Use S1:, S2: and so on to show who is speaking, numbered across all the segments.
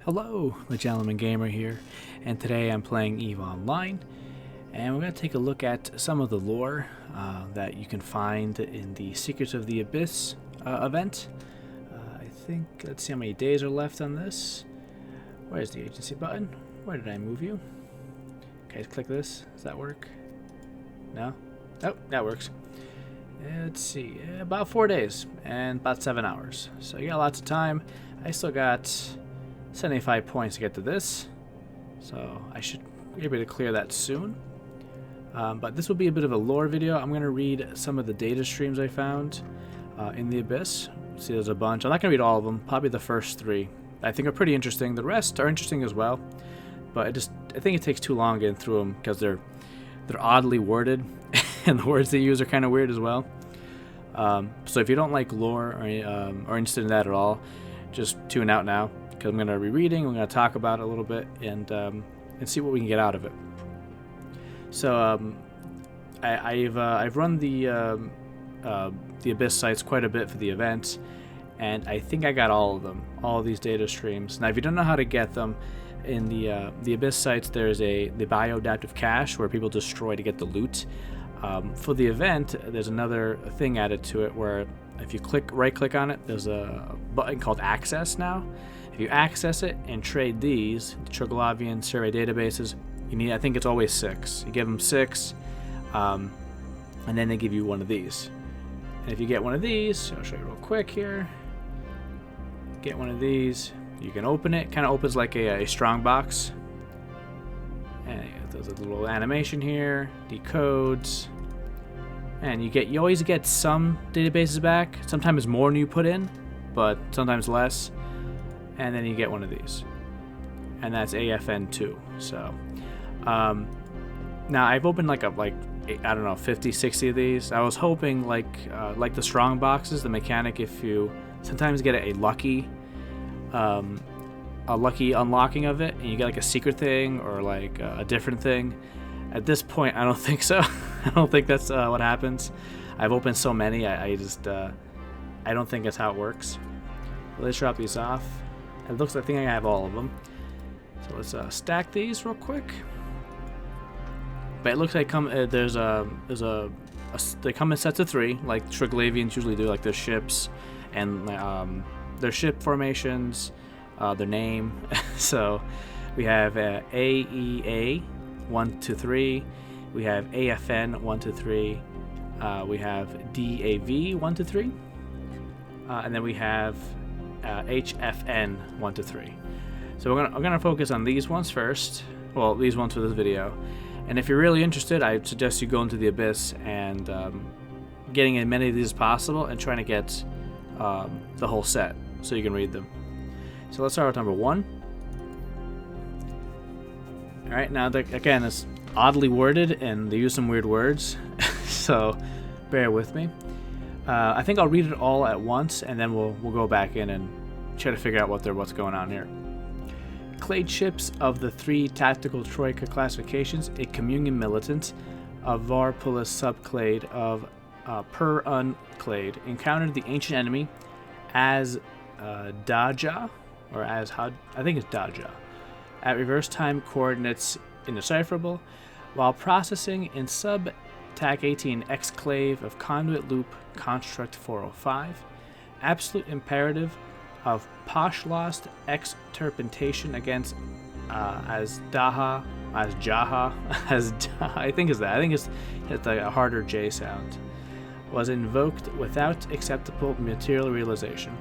S1: Hello, the Gentleman Gamer here, and today I'm playing EVE Online, and we're going to take a look at some of the lore that you can find in the Secrets of the Abyss event. I think, let's see how many days are left on this. Where's the agency button? Where did I move you? Okay, let's click this. Does that work? No? Oh, that works. Let's see, about 4 days and about 7 hours. So you got lots of time. I still got 75 points to get to this, so I should be able to clear that soon. But this will be a bit of a lore video. I'm going to read some of the data streams I found in the Abyss. See, there's a bunch. I'm not going to read all of them, probably the first 3 I think are pretty interesting. The rest are interesting as well, but I think it takes too long getting through them because they're oddly worded and the words they use are kind of weird as well. So if you don't like lore or interested in that at all, just tune out now, because I'm going to be reading, we're going to talk about it a little bit, and see what we can get out of it. So I've run the Abyss sites quite a bit for the event, and I think I got all of them, all of these data streams. Now, if you don't know how to get them, in the Abyss sites, there's the bio-adaptive cache where people destroy to get the loot. For the event, there's another thing added to it where if you right-click on it, there's a button called Access now. If you access it and trade these, the Triglavian survey databases, you need, I think it's always 6. You give them 6, and then they give you one of these. And if you get one of these, I'll show you real quick here. Get one of these, you can open it. Kind of opens like a strong box. And there's a little animation here, decodes. And you always get some databases back. Sometimes more than you put in, but sometimes less. And then you get one of these, and that's AFN2. So now I've opened like I don't know, 50, 60 of these. I was hoping like the strong boxes, the mechanic, if you sometimes get a lucky unlocking of it, and you get like a secret thing or like a different thing. At this point, I don't think so. I don't think that's what happens. I've opened so many, I don't think that's how it works. Let's drop these off. It looks like I think I have all of them. So let's stack these real quick. But it looks like they come in sets of 3, like Triglavians usually do, like their ships and their ship formations, their name. So we have AEA 1 to 3. We have AFN 1 to 3. We have DAV 1 to 3. And then we have HFN 1 to 3. So we're gonna focus on these ones first. Well, these ones for this video. And if you're really interested, I suggest you go into the Abyss and getting as many of these as possible and trying to get the whole set so you can read them. So let's start with number 1. All right, now again, it's oddly worded and they use some weird words, so bear with me. I think I'll read it all at once, and then we'll go back in and try to figure out what's going on here. Clade ships of the 3 tactical troika classifications, a communion militant, a Varpulis subclade of Per Unclade, encountered the ancient enemy as Daja, or as I think it's Daja, at reverse time coordinates indecipherable, while processing in sub-TAC 18 exclave of Conduit Loop Construct 405, absolute imperative of Poshlost extirpation against Jaha, I think it's a harder J sound, was invoked without acceptable material realization.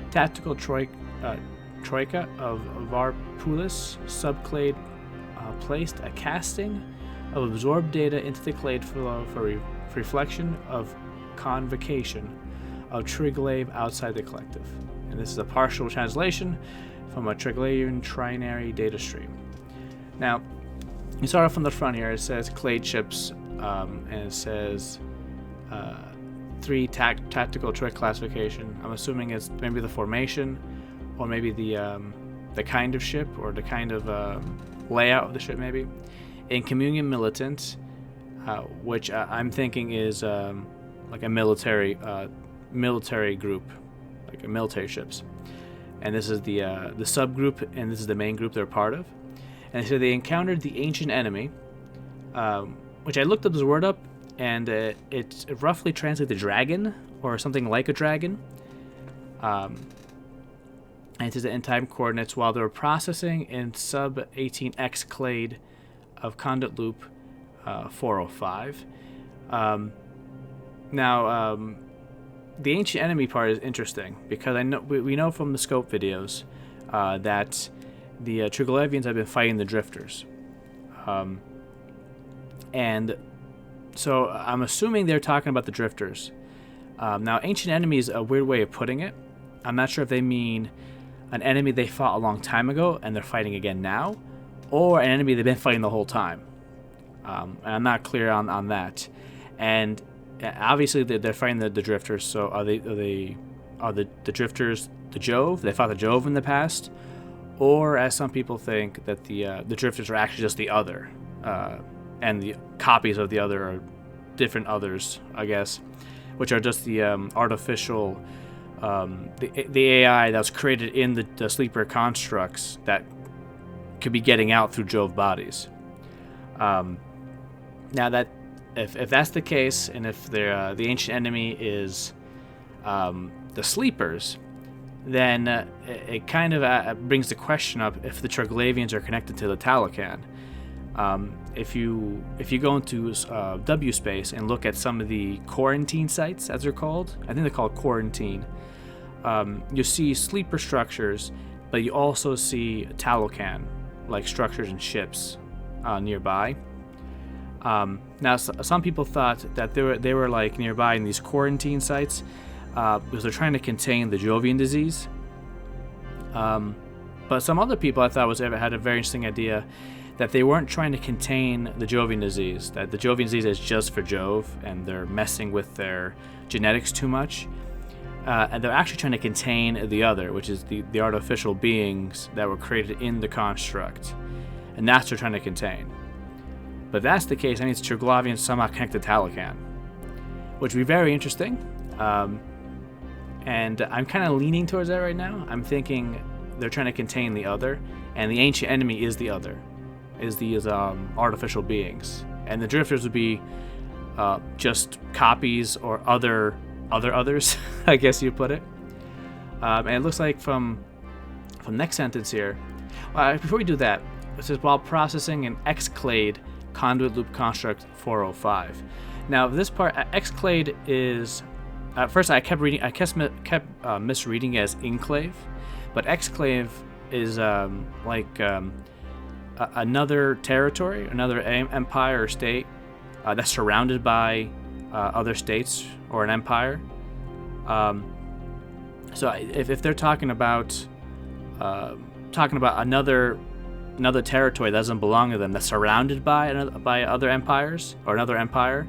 S1: Tactical Troika of Varpulis subclade placed a casting of absorbed data into the clade for reflection of convocation of Triglave outside the collective. And this is a partial translation from a Triglavian trinary data stream. Now, you start off from the front here. It says clade ships, and it says 3 tactical troika classification. I'm assuming it's maybe the formation, or maybe the kind of ship, or the kind of layout of the ship, maybe. In communion militant, which I'm thinking is like a military group, like a military ships. and this is the subgroup, and this is the main group they're part of. And so they encountered the ancient enemy, which I looked up this word up, and it roughly translates to dragon or something like a dragon. And it says the end time coordinates while they were processing in sub 18x clade of conduit loop 405. Now, the ancient enemy part is interesting because we know from the scope videos that the Triglavians have been fighting the drifters, and so I'm assuming they're talking about the drifters. Now, ancient enemy is a weird way of putting it. I'm not sure if they mean an enemy they fought a long time ago and they're fighting again now, or an enemy they've been fighting the whole time. And I'm not clear on that. And obviously they're fighting the drifters. So are the drifters the Jove? They fought the Jove in the past, or as some people think that the drifters are actually just the other, and the copies of the other are different others, I guess, which are just the artificial, the AI that was created in the sleeper constructs that could be getting out through Jove bodies. Now that if that's the case, and if the ancient enemy is the sleepers, then it kind of brings the question up if the Triglavians are connected to the Talocan. If you go into W space and look at some of the quarantine sites, as they're called, I think they're called quarantine, you see sleeper structures, but you also see Talocan like structures and ships nearby. Now, some people thought that they were like nearby in these quarantine sites because they're trying to contain the Jovian disease. But some other people I thought had a very interesting idea that they weren't trying to contain the Jovian disease, that the Jovian disease is just for Jove and they're messing with their genetics too much. And they're actually trying to contain the other, which is the artificial beings that were created in the construct. And that's what they're trying to contain. But if that's the case, that means Triglavians somehow connect to Talocan, which would be very interesting. And I'm kind of leaning towards that right now. I'm thinking they're trying to contain the other, and the ancient enemy is the other, is these artificial beings. And the drifters would be just copies or others, I guess you put it. And it looks like from next sentence here, before we do that, it says while processing an X-clade conduit loop construct 405. Now this part, X-clade is, at first I kept misreading it as enclave, but Exclave is another territory, another empire or state that's surrounded by other states or an empire. So if they're talking about another territory that doesn't belong to them, that's surrounded by other empires or another empire,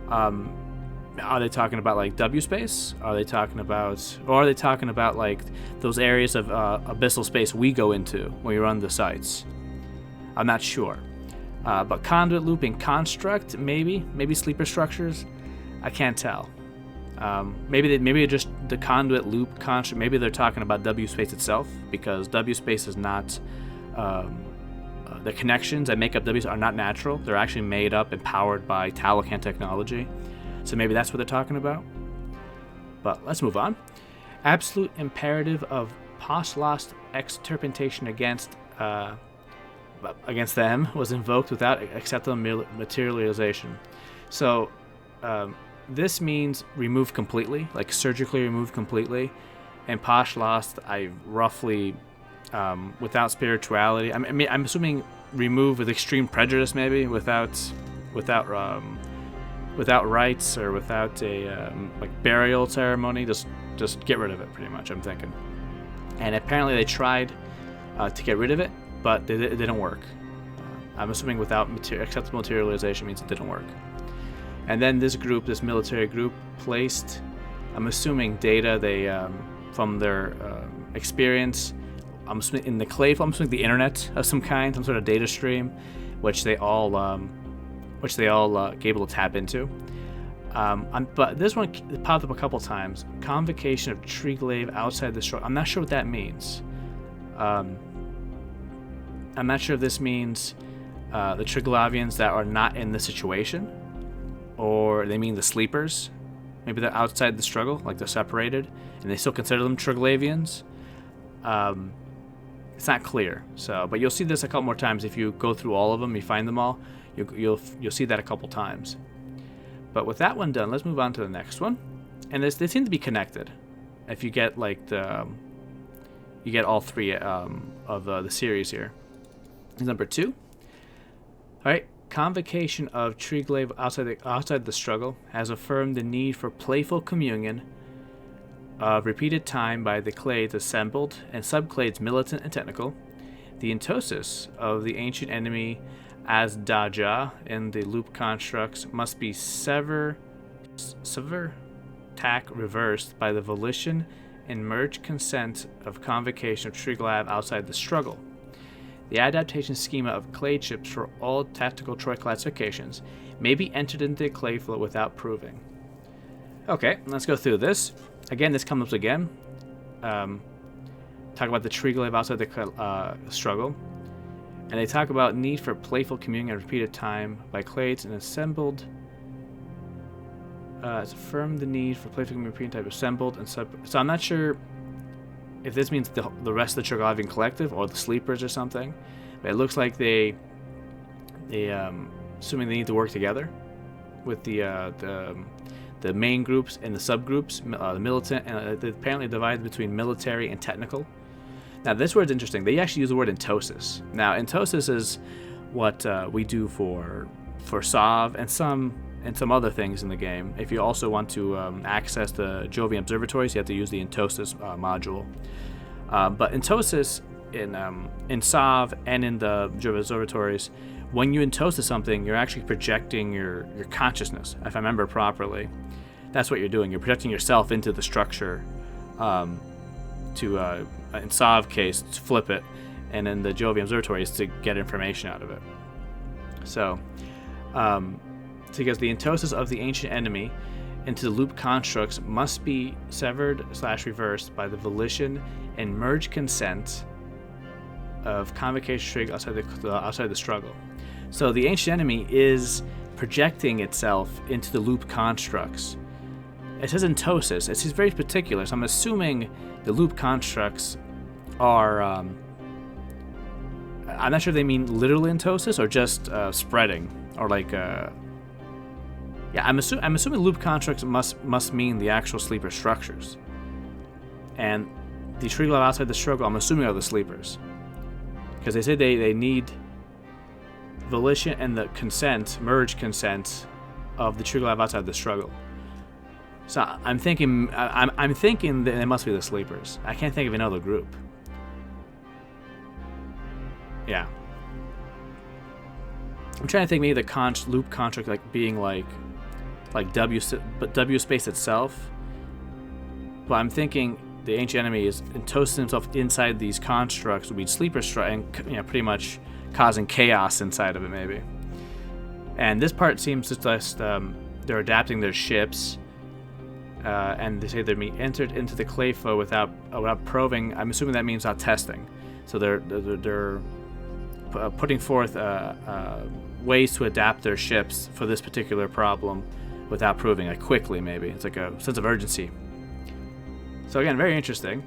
S1: are they talking about like W space? Are they talking about like those areas of abyssal space we go into when we run the sites? I'm not sure. But conduit looping construct, maybe sleeper structures, I can't tell. Maybe just the conduit loop construct. Maybe they're talking about W space itself, because W space is not. The connections that make up W are not natural. They're actually made up and powered by Talocan technology. So maybe that's what they're talking about. But let's move on. Absolute imperative of Postlost extirpation against them was invoked without acceptable materialization. So this means remove completely, like surgically remove completely. And Postlost, I roughly without spirituality. I mean, I'm assuming remove with extreme prejudice, maybe without rites or without a like burial ceremony. Just get rid of it, pretty much. I'm thinking. And apparently they tried to get rid of it, but it didn't work. I'm assuming without acceptable materialization means it didn't work. And then this military group, placed, I'm assuming data they from their experience. I'm assuming in the clave. I'm assuming the internet of some kind, some sort of data stream, which they all able to tap into. But this one popped up a couple times. Convocation of Triglav outside the struggle. I'm not sure what that means. I'm not sure if this means the Triglavians that are not in the situation, or they mean the sleepers. Maybe they're outside the struggle, like they're separated, and they still consider them Triglavians. It's not clear. So, but you'll see this a couple more times if you go through all of them. You find them all. You'll see that a couple times. But with that one done, let's move on to the next one. And they seem to be connected. If you get like you get all three of the series here. Number 2. All right. Convocation of Triglav outside the struggle has affirmed the need for playful communion of repeated time by the clades assembled and subclades militant and technical. The entosis of the ancient enemy as Daja in the loop constructs must be sever tack reversed by the volition and merged consent of convocation of Triglav outside the struggle. The adaptation schema of clade ships for all tactical Troy classifications may be entered into the clade flow without proving. Okay, let's go through this. Again, this comes up again. Talk about the Triglav outside the struggle. And they talk about need for playful communion at repeated time by clades and assembled. It's affirmed the need for playful communion at repeated time assembled and sub. So I'm not sure if this means the rest of the Triglavian collective or the sleepers or something, but it looks like they assuming they need to work together with the main groups and the subgroups, the militant, and they apparently divided between military and technical. Now this word's interesting. They actually use the word entosis. Now entosis is what we do for SOV and some other things in the game. If you also want to access the Jovian observatories, you have to use the entosis module. But entosis in SOV and in the Jovian observatories, when you entosis something, you're actually projecting your consciousness. If I remember properly, that's what you're doing. You're projecting yourself into the structure. In SOV case, to flip it, and in the Jovian observatories to get information out of it. So because the entosis of the ancient enemy into the loop constructs must be severed/reversed by the volition and merged consent of convocation trig outside the struggle. So the ancient enemy is projecting itself into the loop constructs. It says entosis. It's very particular, so I'm assuming the loop constructs are. I'm not sure if they mean literal entosis or just spreading, or like. I'm assuming loop constructs must mean the actual sleeper structures, and the Triglav outside the struggle, I'm assuming, are the sleepers, because they say they need volition and the merged consent of the Triglav outside the struggle. So I'm thinking that it must be the sleepers. I can't think of another group. Yeah. I'm trying to think maybe the loop construct like being like W space itself. But I'm thinking the ancient enemy is entoasting himself inside these constructs would be sleeper and pretty much causing chaos inside of it maybe. And this part seems to just they're adapting their ships. And they say they're being entered into the clay flow without probing. I'm assuming that means without testing. So they're putting forth ways to adapt their ships for this particular problem without proving, like quickly maybe. It's like a sense of urgency. So again, very interesting.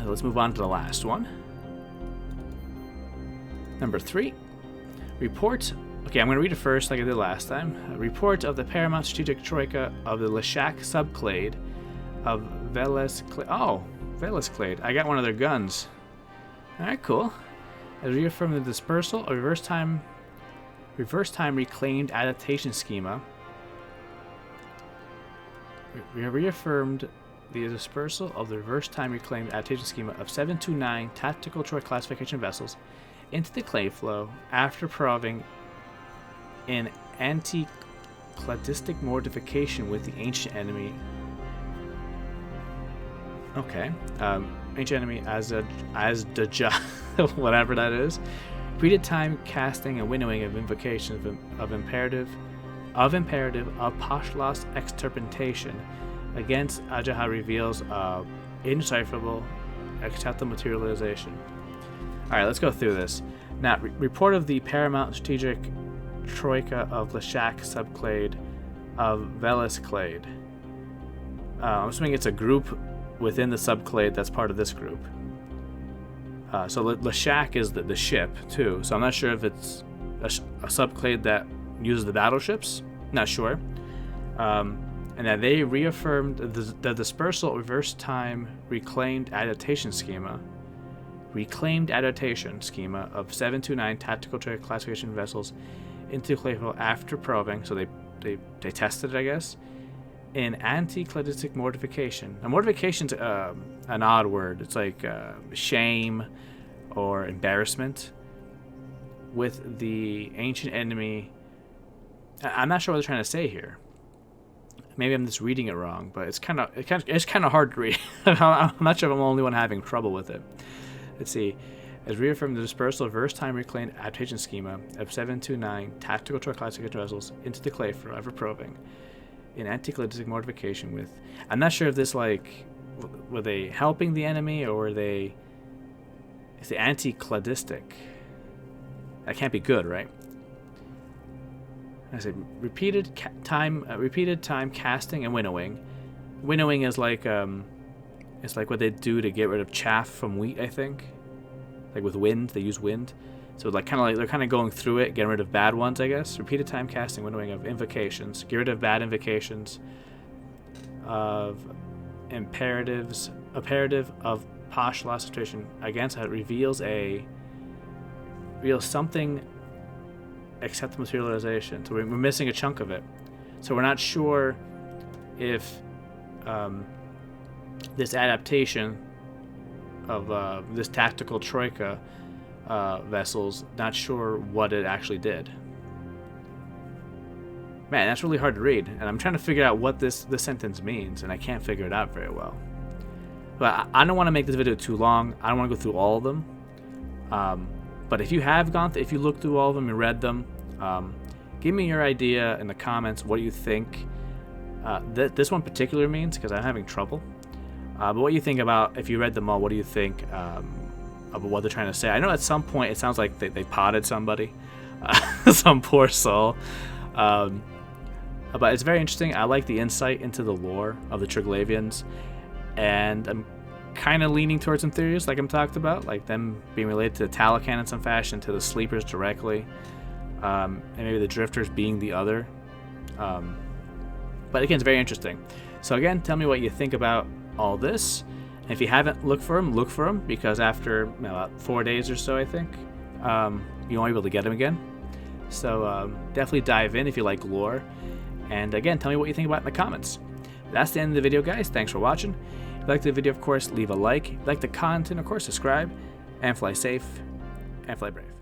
S1: Let's move on to the last one. Number 3. Report. Okay, I'm going to read it first like I did last time. A report of the Paramount Strategic Troika of the Leshak subclade of Veles Clade. Oh, Veles Clade. I got one of their guns. Alright, cool. As reaffirmed the dispersal of reverse time reclaimed adaptation schema. We have reaffirmed the dispersal of the reverse time reclaimed adaptation schema of 729 tactical Troy classification vessels into the clay flow after proving an anti-cladistic mortification with the ancient enemy. Okay. Ancient enemy as the whatever that is. Repeated time casting and winnowing of invocations of imperative imperative of Pashlas extirpation against Ajaha reveals indecipherable acceptable materialization. Alright, let's go through this. Now, report of the Paramount Strategic Troika of Leshak subclade of Velis clade. I'm assuming it's a group within the subclade that's part of this group. So Leshak is the ship, too. So I'm not sure if it's a subclade that uses the battleships. Not sure. And that they reaffirmed the dispersal reverse time reclaimed adaptation schema of 729 tactical trade classification vessels into Clayville after probing. So they tested it, I guess, in anti-cladistic mortification. Now, mortification's an odd word. It's like shame or embarrassment with the ancient enemy. I'm not sure what they're trying to say here. Maybe I'm just reading it wrong, but it's kind of hard to read. I'm not sure if I'm the only one having trouble with it. Let's see. As reaffirmed the dispersal of reverse time reclaimed adaptation schema of 729 tactical classification vessels into the clay for ever probing in anti-cladistic mortification with. I'm not sure if this, like, were they helping the enemy or were they? Is the anti-cladistic? That can't be good, right? I said repeated time casting and winnowing. Winnowing is like it's like what they do to get rid of chaff from wheat, I think. Like with wind, they use wind. So like they're kind of going through it, getting rid of bad ones, I guess. Repeated time casting, winnowing of invocations. Get rid of bad invocations of imperative of Pashla situation against it reveals something except the materialization. So we're missing a chunk of it. So we're not sure if this adaptation of this tactical troika vessels, not sure what it actually did. Man, that's really hard to read, and I'm trying to figure out what this sentence means, and I can't figure it out very well. But I don't want to make this video too long. I don't want to go through all of them. But if you have if you looked through all of them and read them, give me your idea in the comments. What do you think this one particular means? Because I'm having trouble. But what you think about, if you read them all, what do you think about what they're trying to say? I know at some point it sounds like they potted somebody, some poor soul. But it's very interesting. I like the insight into the lore of the Triglavians, and I'm kind of leaning towards some theories like I'm talked about, like them being related to the Talokan in some fashion, to the Sleepers directly, and maybe the Drifters being the other. But again, it's very interesting. So again, tell me what you think about all this. And if you haven't looked for them, because after about 4 days or so, I think, you won't be able to get them again. So definitely dive in if you like lore. And again, tell me what you think about it in the comments. That's the end of the video, guys. Thanks for watching. If you liked the video, of course, leave a like. If you like the content, of course, subscribe. And fly safe, and fly brave.